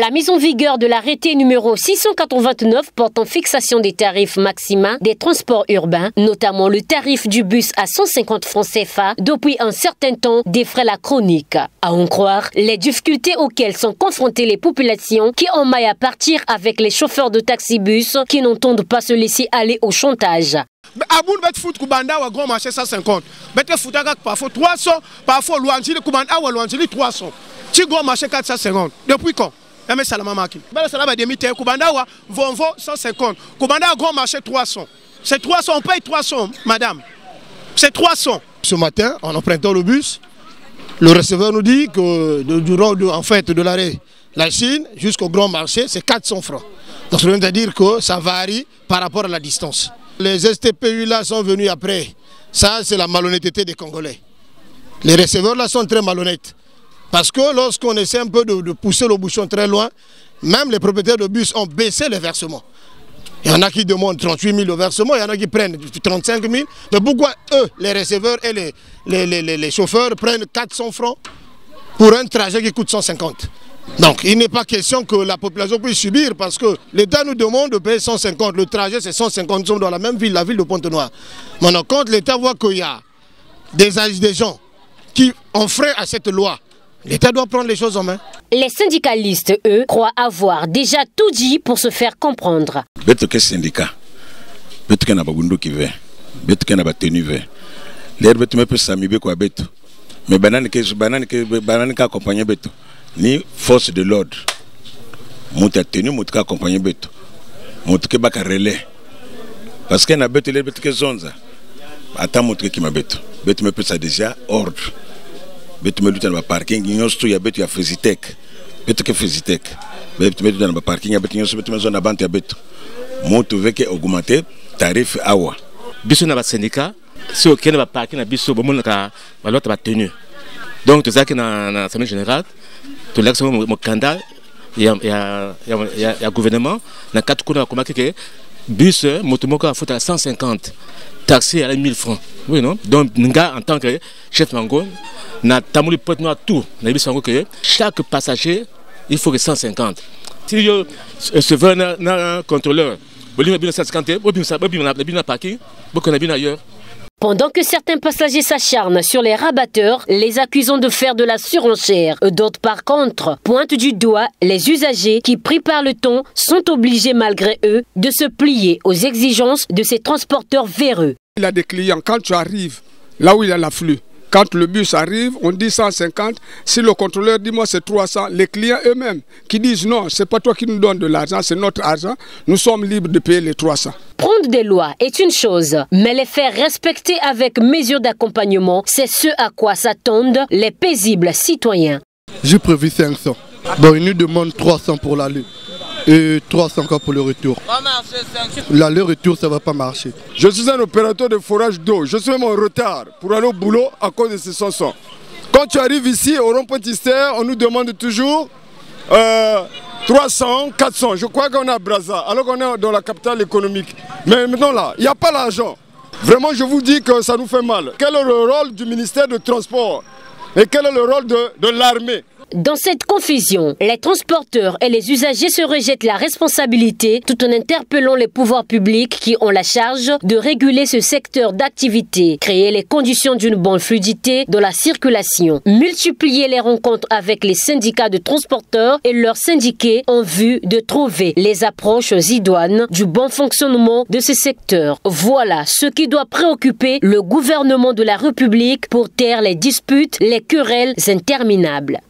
La mise en vigueur de l'arrêté numéro 689 portant fixation des tarifs maxima des transports urbains, notamment le tarif du bus à 150 francs CFA, depuis un certain temps défraie la chronique. À en croire, les difficultés auxquelles sont confrontées les populations qui en maillent à partir avec les chauffeurs de taxi-bus qui n'entendent pas se laisser aller au chantage. Aboul bet foot kubanda wa grand marché 150. Bet foot parfois 300, parfois Louangili kubanda wa Louangili 300. Ti grand marché 450. Depuis quand? Mais salama maki. Bala salama demité kubanda wa Vonvo 150. Kubanda grand marché 300. C'est 300, on paye 300 madame. C'est 300. Ce matin, en empruntant le bus, le receveur nous dit que de l'arrêt la Chine jusqu'au grand marché, c'est 400 francs. Donc ça veut dire que ça varie par rapport à la distance. Les STPU là sont venus après. Ça, c'est la malhonnêteté des Congolais. Les receveurs là sont très malhonnêtes. Parce que lorsqu'on essaie un peu de pousser le bouchon très loin, même les propriétaires de bus ont baissé les versements. Il y en a qui demandent 38 000 au versement, il y en a qui prennent 35 000. Mais pourquoi eux, les receveurs et les chauffeurs, prennent 400 francs pour un trajet qui coûte 150? Donc il n'est pas question que la population puisse subir parce que l'État nous demande de payer 150. Le trajet c'est 150, nous sommes dans la même ville, la ville de Pointe-Noire. Maintenant quand l'État voit qu'il y a des gens qui enfreignent à cette loi, l'État doit prendre les choses en main. Les syndicalistes, eux, croient avoir déjà tout dit pour se faire comprendre. Beto syndicat, beto na bagundu qui veut, beto na batenu veut. L'air beto me peut s'amiber quoi beto. Mais banane que accompagner beto. Ni force de l'ordre. Monte tenu, monte accompagner beto. Monte que baka relais. Parce que na beto les beto que zonza. Attends montre qui m'a beto. Beto me peut ça déjà ordre. Beto me lutte dans le parking, il y a beto ya Frisitec. Beto que Frisitec. Beto me lutte dans le parking, il y a beto me zone à bande ya beto. Monte veut augmenter tarif awa. Biso na ba syndicat, si aucun na ba parking na biso bon na ba l'autre ba tenu. Donc tout ça que na l'Assemblée générale tout l'action mon candidat il y a gouvernement na quatre coups comment que bus motomoko a foutu à 150 taxi à 1000 francs oui non donc nga en tant que chef mango na tamuli porte noir tout na bus mango que chaque passager il faut que 150 si yo se veut na contrôleur bolima bien 150 bolima parking beaucoup na bien ailleurs. Pendant que certains passagers s'acharnent sur les rabatteurs, les accusant de faire de la surenchère. D'autres, par contre, pointent du doigt les usagers qui, pris par le temps, sont obligés malgré eux de se plier aux exigences de ces transporteurs véreux. Il a des clients, quand tu arrives là où il y a l'afflux, quand le bus arrive, on dit 150. Si le contrôleur dit moi c'est 300, les clients eux-mêmes qui disent non, c'est pas toi qui nous donne de l'argent, c'est notre argent, nous sommes libres de payer les 300. Prendre des lois est une chose, mais les faire respecter avec mesure d'accompagnement, c'est ce à quoi s'attendent les paisibles citoyens. J'ai prévu 500. Bon, ils nous demandent 300 pour l'aller et 300 pour le retour. L'aller-retour, ça ne va pas marcher. Je suis un opérateur de forage d'eau. Je suis même en retard pour aller au boulot à cause de ces 500. Quand tu arrives ici au rond-point Tister, on nous demande toujours 300, 400. Je crois qu'on est à Brazza, alors qu'on est dans la capitale économique. Mais maintenant là, il n'y a pas l'argent. Vraiment, je vous dis que ça nous fait mal. Quel est le rôle du ministère du Transport? Et quel est le rôle de l'armée? Dans cette confusion, les transporteurs et les usagers se rejettent la responsabilité tout en interpellant les pouvoirs publics qui ont la charge de réguler ce secteur d'activité, créer les conditions d'une bonne fluidité de la circulation, multiplier les rencontres avec les syndicats de transporteurs et leurs syndiqués en vue de trouver les approches idoines du bon fonctionnement de ce secteur. Voilà ce qui doit préoccuper le gouvernement de la République pour taire les disputes, les querelles interminables.